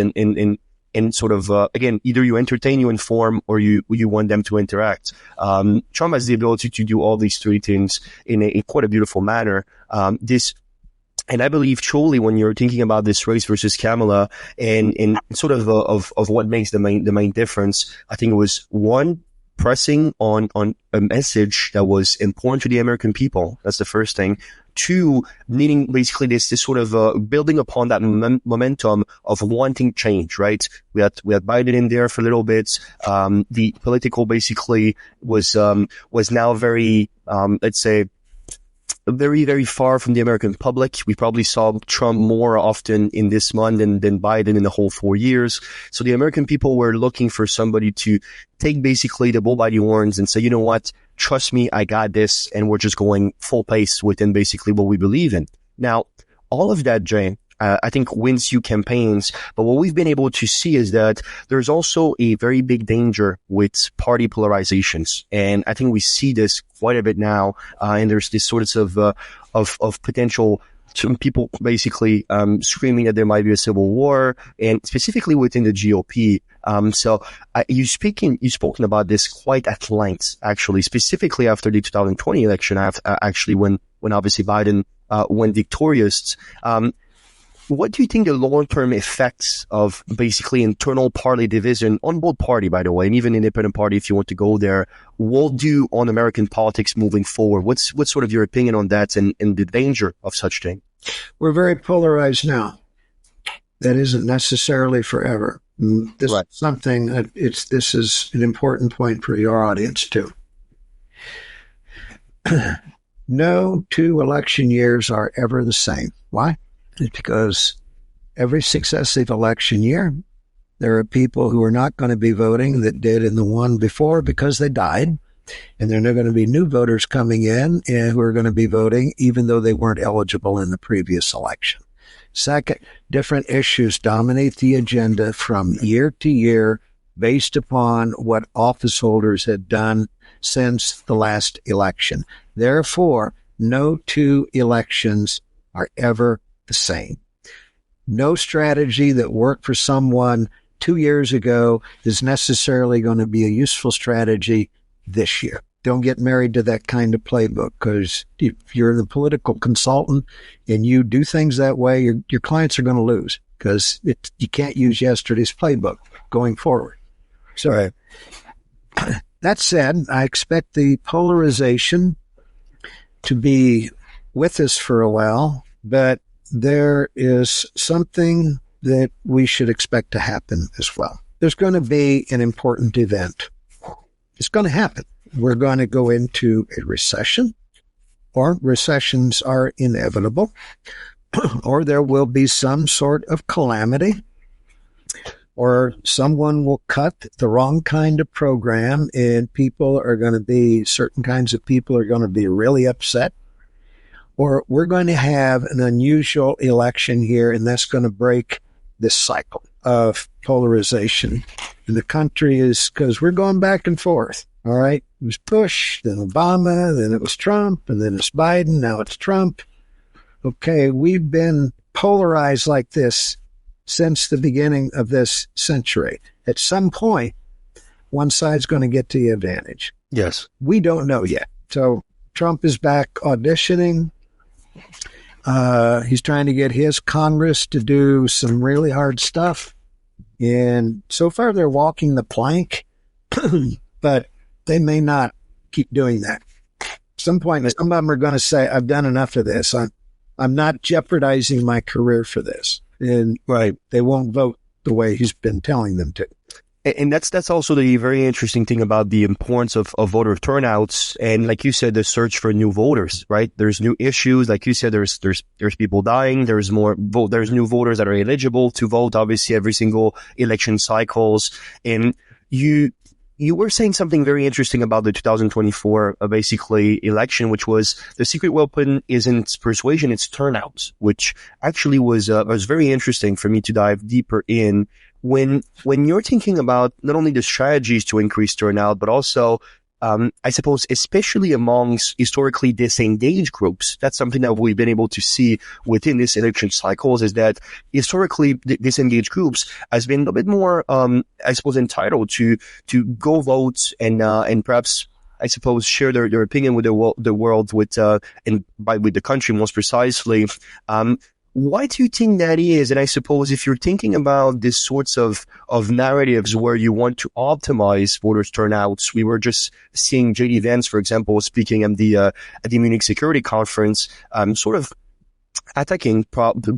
and sort of, again, either you entertain, you inform, or you want them to interact. Trump has the ability to do all these three things in quite a beautiful manner. And I believe truly when you're thinking about this race versus Kamala and sort of what makes the main difference, I think it was one, pressing on a message that was important to the American people. That's the first thing. Two, needing basically this sort of building upon that momentum of wanting change, right? We had Biden in there for a little bit. The political basically was now very, let's say, very, very far from the American public. We probably saw Trump more often in this month than Biden in the whole 4 years. So the American people were looking for somebody to take basically the bull by the horns and say, you know what? Trust me, I got this. And we're just going full pace within basically what we believe in. Now, all of that, Jay, I think wins you campaigns. But what we've been able to see is that there's also a very big danger with party polarizations. And I think we see this quite a bit now. And there's this sort of potential, some people basically screaming that there might be a civil war, and specifically within the GOP. So you've spoken about this quite at length, actually, specifically after the 2020 election, actually when obviously Biden went victorious. What do you think the long-term effects of basically internal party division on both party, by the way, and even independent party, if you want to go there, will do on American politics moving forward? What's sort of your opinion on that and the danger of such thing? We're very polarized now. That isn't necessarily forever. This is something that this is an important point for your audience too. No two election years are ever the same. Why? It's because every successive election year, there are people who are not going to be voting that did in the one before because they died. And there are going to be new voters coming in who are going to be voting even though they weren't eligible in the previous election. Second, different issues dominate the agenda from year to year based upon what office holders had done since the last election. Therefore, no two elections are ever the same. No strategy that worked for someone 2 years ago is necessarily going to be a useful strategy this year. Don't get married to that kind of playbook, because if you're the political consultant and you do things that way, your clients are going to lose, because you can't use yesterday's playbook going forward. So that said, I expect the polarization to be with us for a while, but there is something that we should expect to happen as well. There's going to be an important event. It's going to happen. We're going to go into a recession, or recessions are inevitable, or there will be some sort of calamity, or someone will cut the wrong kind of program and certain kinds of people are going to be really upset, or we're going to have an unusual election here and that's going to break this cycle of polarization in the country because we're going back and forth. All right. It was Bush, then Obama, then it was Trump, and then it's Biden. Now it's Trump. Okay. We've been polarized like this since the beginning of this century. At some point, one side's going to get the advantage. Yes. We don't know yet. So Trump is back auditioning. He's trying to get his Congress to do some really hard stuff. And so far they're walking the plank, but they may not keep doing that. At some point, some of them are going to say, I've done enough of this. I'm not jeopardizing my career for this. And they won't vote the way he's been telling them to. And that's also the very interesting thing about the importance of voter turnouts. And like you said, the search for new voters, right? There's new issues. Like you said, there's people dying. There's new voters that are eligible to vote, obviously, every single election cycles. And you were saying something very interesting about the 2024 basically election, which was the secret weapon isn't persuasion, it's turnout, which actually was very interesting for me to dive deeper in. When you're thinking about not only the strategies to increase turnout, but also, I suppose, especially amongst historically disengaged groups, that's something that we've been able to see within this election cycles, is that historically disengaged groups has been a bit more, I suppose, entitled to go vote and perhaps, I suppose, share their opinion with the world with the country most precisely. Why do you think that is? And I suppose if you're thinking about these sorts of narratives where you want to optimize voters' turnouts, we were just seeing J.D. Vance, for example, speaking at the Munich Security Conference, sort of attacking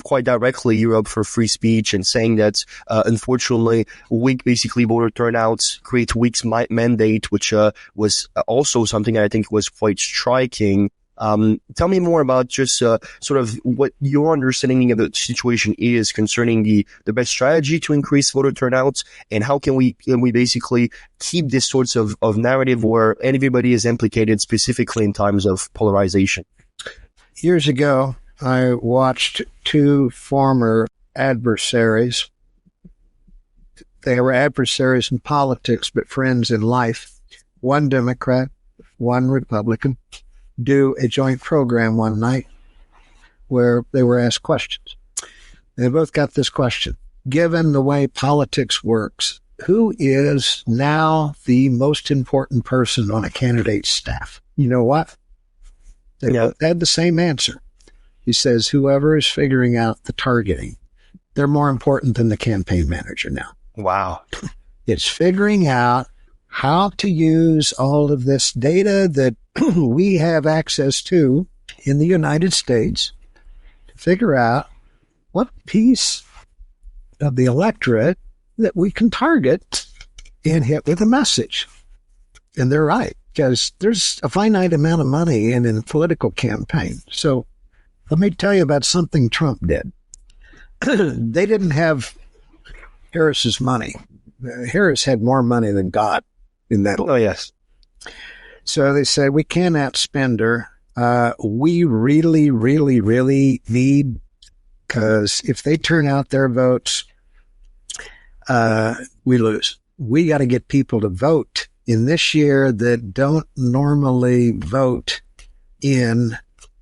quite directly Europe for free speech and saying that, unfortunately, weak basically voter turnouts create weak mandate, which was also something I think was quite striking. Tell me more about just sort of what your understanding of the situation is concerning the best strategy to increase voter turnout, and how can we basically keep this sorts of narrative where everybody is implicated, specifically in times of polarization. Years ago, I watched two former adversaries. They were adversaries in politics, but friends in life. One Democrat, one Republican, do a joint program one night where they were asked questions. They both got this question. Given the way politics works, who is now the most important person on a candidate's staff? You know what? They both had the same answer. He says, whoever is figuring out the targeting, they're more important than the campaign manager now. Wow. It's figuring out how to use all of this data that we have access to in the United States to figure out what piece of the electorate that we can target and hit with a message. And they're right, because there's a finite amount of money in a political campaign. So let me tell you about something Trump did. They didn't have Harris's money. Harris had more money than God in that. Oh, yes. So they said, we can't outspend her. We really, really, really need, because if they turn out their votes, we lose. We got to get people to vote in this year that don't normally vote in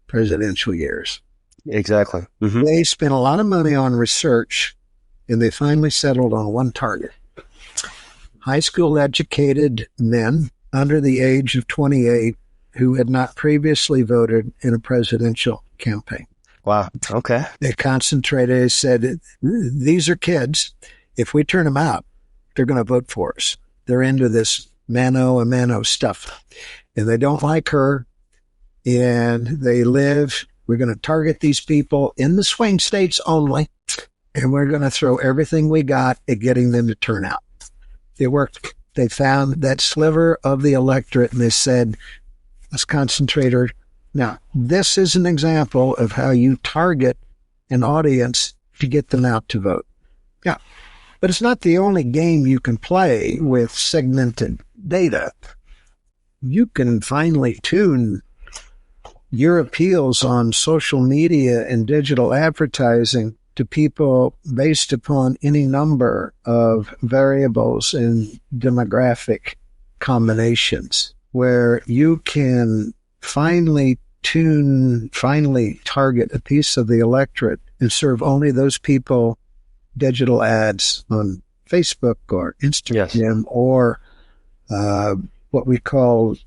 presidential years. Exactly. Mm-hmm. They spent a lot of money on research, and they finally settled on one target. High school educated men under the age of 28 who had not previously voted in a presidential campaign. Wow. Okay. They concentrated, they said, these are kids. If we turn them out, they're going to vote for us. They're into this mano a mano stuff. And they don't like her. And we're going to target these people in the swing states only. And we're going to throw everything we got at getting them to turn out. It worked. They found that sliver of the electorate and they said, let's concentrate her. Now, this is an example of how you target an audience to get them out to vote. Yeah. But it's not the only game you can play with segmented data. You can finely tune your appeals on social media and digital advertising to people based upon any number of variables and demographic combinations, where you can finely target a piece of the electorate and serve only those people digital ads on Facebook or Instagram, or what we call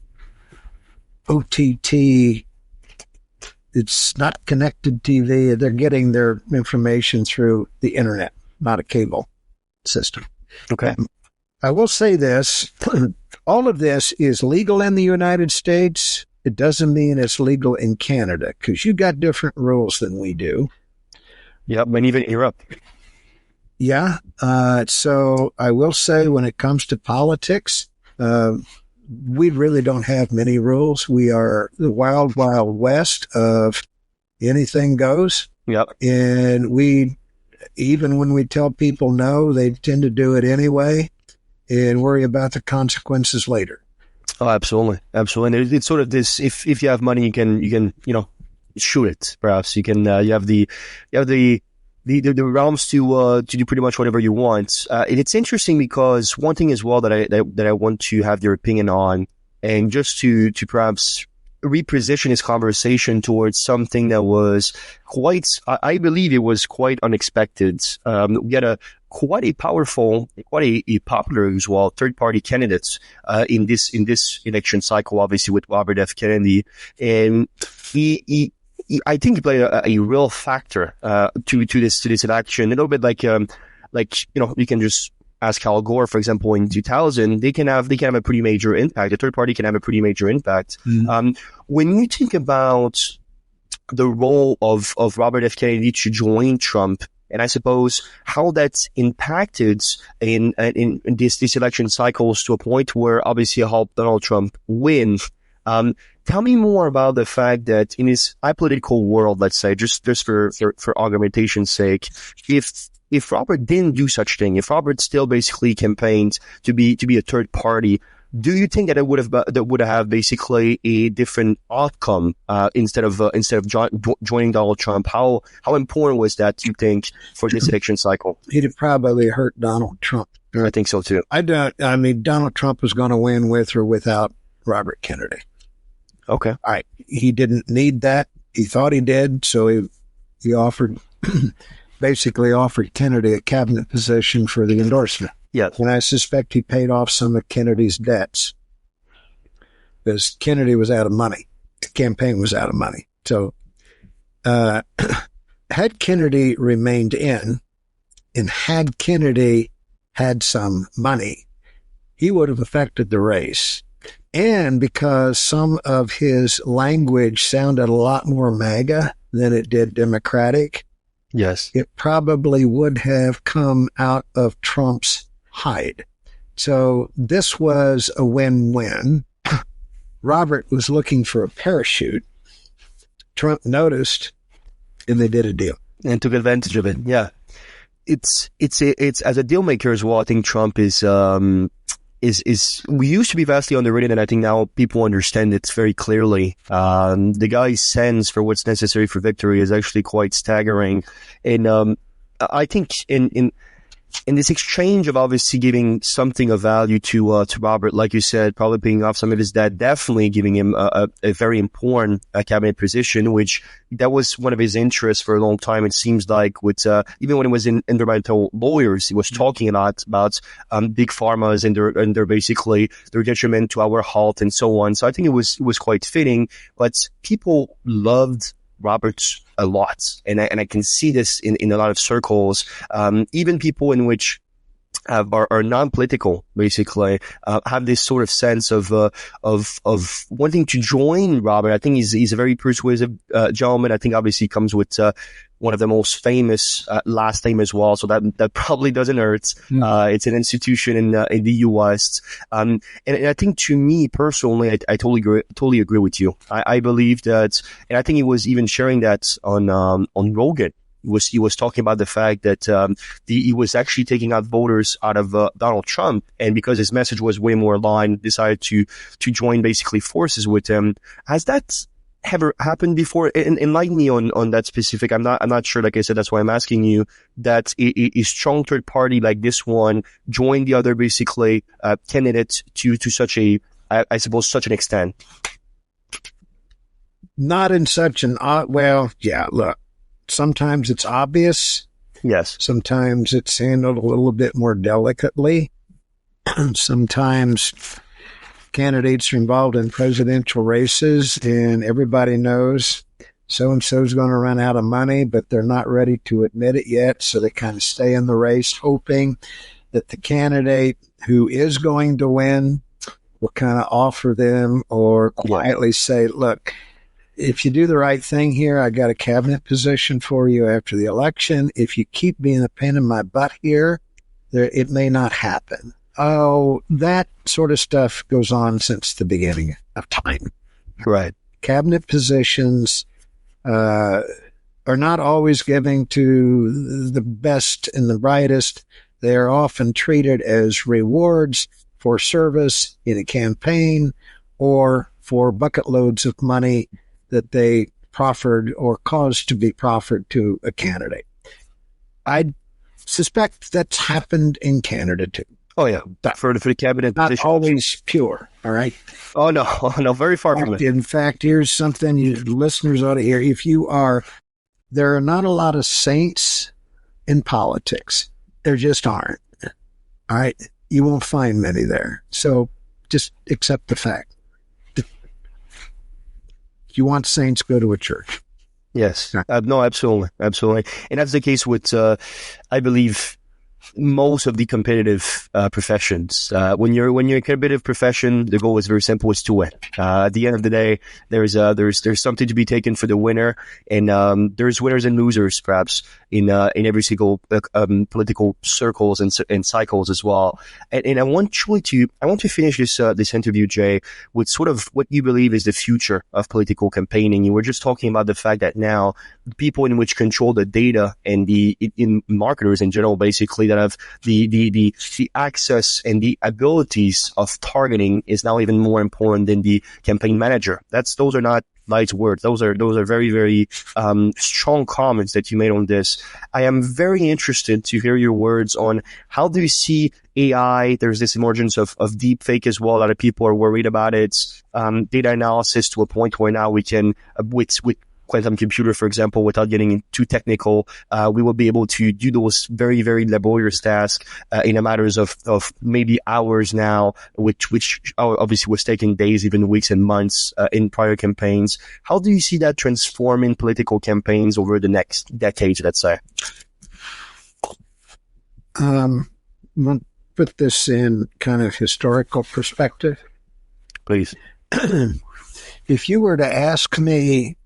OTT. It's not connected TV. They're getting their information through the internet, not a cable system. Okay. I will say this. All of this is legal in the United States. It doesn't mean it's legal in Canada, because you got different rules than we do. Yep, and even Europe. Yeah. So I will say, when it comes to politics, we really don't have many rules. We are the wild, wild west of anything goes. Yep. And even when we tell people no, they tend to do it anyway and worry about the consequences later. Oh, absolutely. Absolutely. And it's sort of this, if you have money, you can, shoot it. Perhaps you can, you have the realms to do pretty much whatever you want. And it's interesting because one thing as well that I want to have your opinion on, and just to perhaps reposition this conversation towards something that was I believe it was quite unexpected. We had quite a powerful, quite a popular as well third-party candidates in this election cycle, obviously with Robert F. Kennedy, and I think he played a real factor to this election. A little bit like you can just ask Al Gore, for example, in 2000. They can have a pretty major impact. The third party can have a pretty major impact. Mm-hmm. When you think about the role of Robert F. Kennedy to join Trump, and I suppose how that's impacted in this election cycles to a point where obviously it helped Donald Trump win. Tell me more about the fact that in his apolitical world, let's say, just for argumentation's sake, if Robert didn't do such thing, if Robert still basically campaigned to be a third party, do you think that it would have basically a different outcome instead of joining Donald Trump? How important was that, you think, for this election cycle? He'd probably hurt Donald Trump. I think so too. Donald Trump was going to win with or without Robert Kennedy. Okay. All right. He didn't need that. He thought he did, so he basically offered Kennedy a cabinet position for the endorsement. Yes. And I suspect he paid off some of Kennedy's debts, because Kennedy was out of money. The campaign was out of money. So had Kennedy remained in, and had Kennedy had some money, he would have affected the race. And because some of his language sounded a lot more MAGA than it did Democratic, yes, it probably would have come out of Trump's hide. So this was a win-win. Robert was looking for a parachute. Trump noticed, and they did a deal and took advantage of it. Yeah, it's as a deal maker as well. I think Trump is we used to be vastly underrated, and I think now people understand it very clearly. The guy's sense for what's necessary for victory is actually quite staggering, and I think in this exchange of obviously giving something of value to Robert, like you said, probably paying off some of his debt, definitely giving him a very important cabinet position, which that was one of his interests for a long time. It seems like with even when he was in environmental lawyers, he was talking a lot about big pharmas and their basically their detriment to our health and so on. So I think it was quite fitting, but people loved Robert a lot, and I can see this in a lot of circles, even people in which are non-political, basically, have this sort of sense of wanting to join Robert. I think he's a very persuasive gentleman. I think obviously he comes with one of the most famous last name as well, so that probably doesn't hurt. It's an institution in the U.S. And I think, to me personally, I totally agree with you. I believe that, and I think he was even sharing that on Rogan. he was talking about the fact that he was actually taking out voters out of Donald Trump, and because his message was way more aligned, decided to join basically forces with him. Has that ever happened before? Enlighten me on that specific. I'm not sure. Like I said, that's why I'm asking you. That a strong third party like this one joined the other basically candidate to such a, I suppose, such an extent. Not in such an well, yeah. Look, sometimes it's obvious. Yes. Sometimes it's handled a little bit more delicately. Sometimes candidates are involved in presidential races and everybody knows so-and-so's going to run out of money, but they're not ready to admit it yet. So they kind of stay in the race, hoping that the candidate who is going to win will kind of offer them or quietly say, look, if you do the right thing here, I got a cabinet position for you after the election. If you keep being a pain in my butt here, it may not happen. Oh, that sort of stuff goes on since the beginning of time. Right. Cabinet positions are not always given to the best and the brightest. They are often treated as rewards for service in a campaign or for bucket loads of money that they proffered or caused to be proffered to a candidate. I suspect that's happened in Canada too. Oh yeah, for the cabinet not position. Always pure. All right. Oh no, very far from it. In fact, here's something you listeners ought to hear. There are not a lot of saints in politics. There just aren't. All right. You won't find many there. So just accept the fact. If you want saints, go to a church. Yes. No, absolutely. Absolutely. And that's the case with, I believe, most of the competitive professions. When you're a competitive profession, the goal is very simple: is to win. At the end of the day, there's something to be taken for the winner, and there's winners and losers, perhaps in every single political circles and cycles as well. And I want to finish this interview, Jay, with sort of what you believe is the future of political campaigning. You were just talking about the fact that now people in which control the data and in marketers in general, basically, that have the access and the abilities of targeting is now even more important than the campaign manager. Those are not light words. Those are very, very strong comments that you made on this. I am very interested to hear your words on how do you see AI? There's this emergence of deep fake as well. A lot of people are worried about it. Data analysis to a point where now we can, with quantum computer, for example, without getting too technical, we will be able to do those very, very laborious tasks in a matters of maybe hours now, which obviously was taking days, even weeks and months in prior campaigns. How do you see that transforming political campaigns over the next decade, let's say? I'm going to put this in kind of historical perspective. Please. If you were to ask me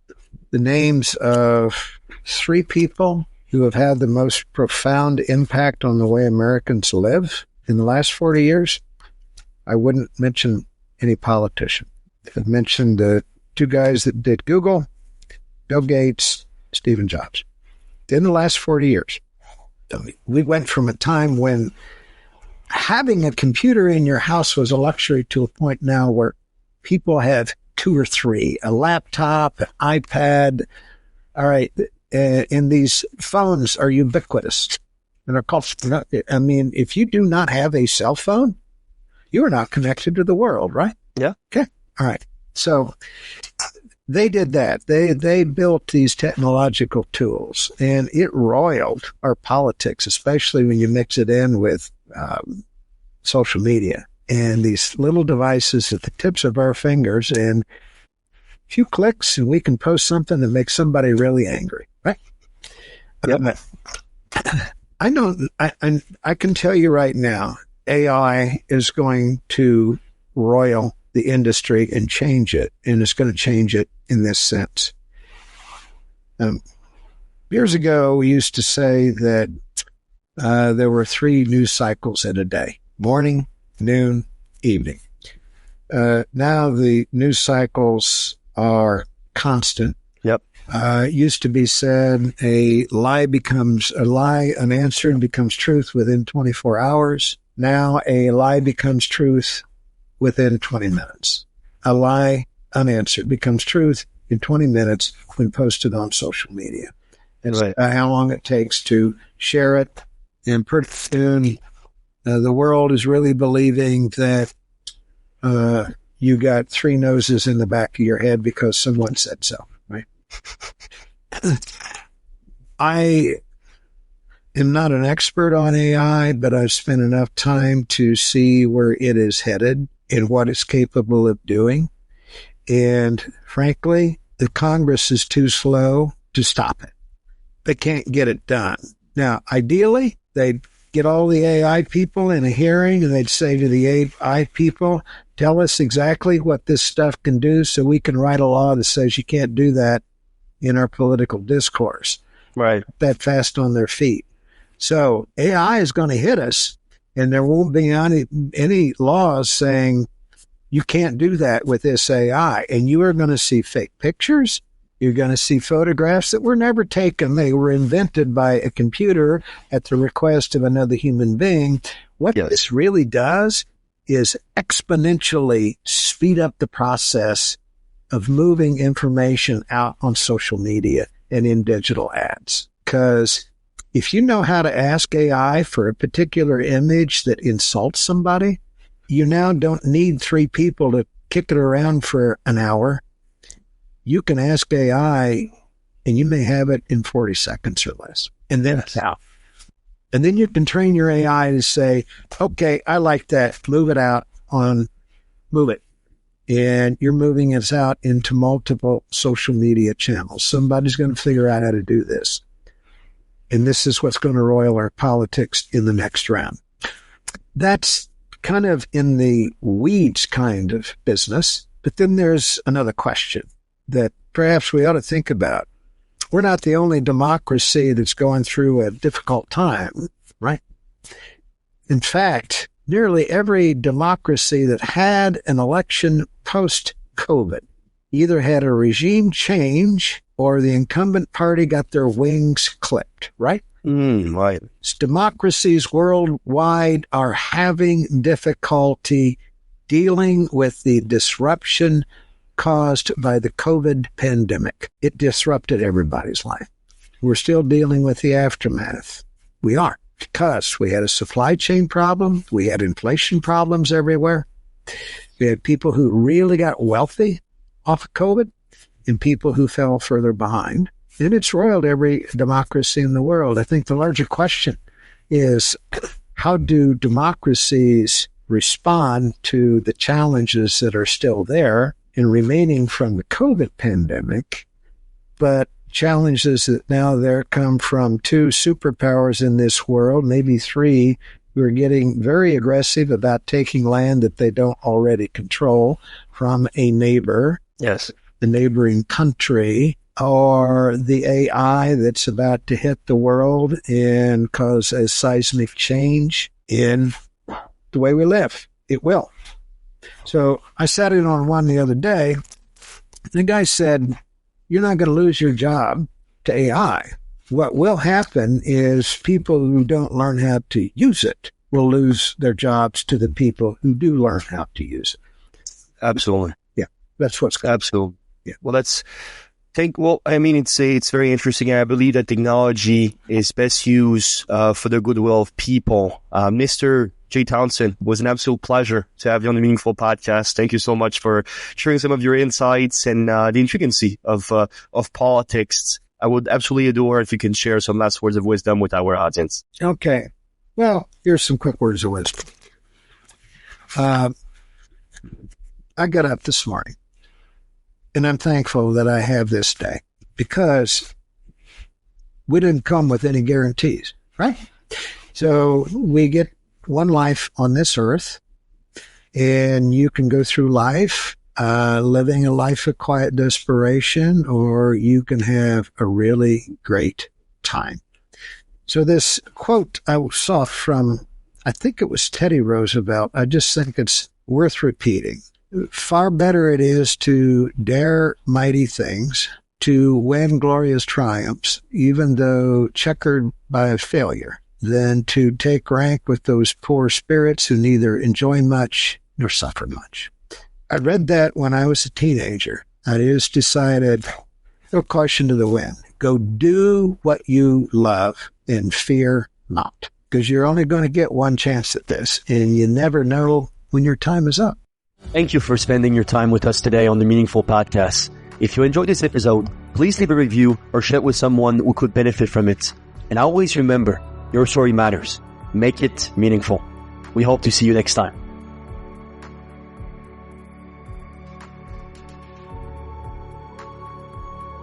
the names of 3 people who have had the most profound impact on the way Americans live in the last 40 years, I wouldn't mention any politician. I'd mention the 2 guys that did Google, Bill Gates, Steve Jobs. In the last 40 years, we went from a time when having a computer in your house was a luxury to a point now where people have 2 or 3, a laptop, an iPad. All right. And these phones are ubiquitous. And are called, I mean, if you do not have a cell phone, you are not connected to the world, right? Yeah. Okay. All right. So they did that. They built these technological tools, and it roiled our politics, especially when you mix it in with social media. And these little devices at the tips of our fingers, and a few clicks, and we can post something that makes somebody really angry, right? Yep. I know. I can tell you right now, AI is going to roil the industry and change it, and it's going to change it in this sense. Years ago, we used to say that there were 3 news cycles in a day: morning, noon, evening. Now the news cycles are constant. Yep. It used to be said a lie unanswered becomes truth within 24 hours. Now a lie becomes truth within 20 minutes. A lie unanswered becomes truth in 20 minutes when posted on social media. It's Right. how long it takes to share it. And pretty soon, the world is really believing that you got three noses in the back of your head because someone said so, right? I am not an expert on AI, but I've spent enough time to see where it is headed and what it's capable of doing. And frankly, the Congress is too slow to stop it. They can't get it done. Now, ideally, they'd get all the AI people in a hearing and they'd say to the AI people, tell us exactly what this stuff can do so we can write a law that says you can't do that in our political discourse. Right. That fast on their feet. So AI is going to hit us, and there won't be any laws saying you can't do that with this AI. And you are going to see fake pictures. You're going to see photographs that were never taken. They were invented by a computer at the request of another human being. What this really does is exponentially speed up the process of moving information out on social media and in digital ads. Because if you know how to ask AI for a particular image that insults somebody, you now don't need three people to kick it around for an hour. You can ask AI and you may have it in 40 seconds or less. And then it's out. And then you can train your AI to say, okay, I like that. Move it out move it. And you're moving it out into multiple social media channels. Somebody's going to figure out how to do this. And this is what's going to roil our politics in the next round. That's kind of in the weeds kind of business. But then there's another question that perhaps we ought to think about. We're not the only democracy that's going through a difficult time, right? In fact, nearly every democracy that had an election post-COVID either had a regime change or the incumbent party got their wings clipped, right? Right. Democracies worldwide are having difficulty dealing with the disruption caused by the COVID pandemic. It disrupted everybody's life. We're still dealing with the aftermath. We are, because we had a supply chain problem. We had inflation problems everywhere. We had people who really got wealthy off of COVID and people who fell further behind. And it's roiled every democracy in the world. I think the larger question is, how do democracies respond to the challenges that are still there and remaining from the COVID pandemic, but challenges that now there come from two superpowers in this world, maybe three, who are getting very aggressive about taking land that they don't already control from a neighbor, the neighboring country, or the AI that's about to hit the world and cause a seismic change in the way we live. It will. So I sat in on one the other day. The guy said, you're not going to lose your job to AI. What will happen is people who don't learn how to use it will lose their jobs to the people who do learn how to use it. Absolutely. Yeah, that's what's going on. Absolutely. Yeah. Well, it's very interesting. I believe that technology is best used for the goodwill of people. Mr. J. Townsend, it was an absolute pleasure to have you on the Meaningful Podcast. Thank you so much for sharing some of your insights and the intricacy of politics. I would absolutely adore if you can share some last words of wisdom with our audience. Okay. Well, here's some quick words of wisdom. I got up this morning, and I'm thankful that I have this day because we didn't come with any guarantees, right? So we get one life on this earth, and you can go through life living a life of quiet desperation, or you can have a really great time. So this quote I saw from, I think it was Teddy Roosevelt. I just think it's worth repeating. Far better it is to dare mighty things to win glorious triumphs, even though checkered by a failure, than to take rank with those poor spirits who neither enjoy much nor suffer much. I read that when I was a teenager. I just decided, no caution to the wind. Go do what you love and fear not, because you're only going to get one chance at this, and you never know when your time is up. Thank you for spending your time with us today on the Meaningful Podcast. If you enjoyed this episode, please leave a review or share it with someone who could benefit from it. And always remember, your story matters. Make it meaningful. We hope to see you next time.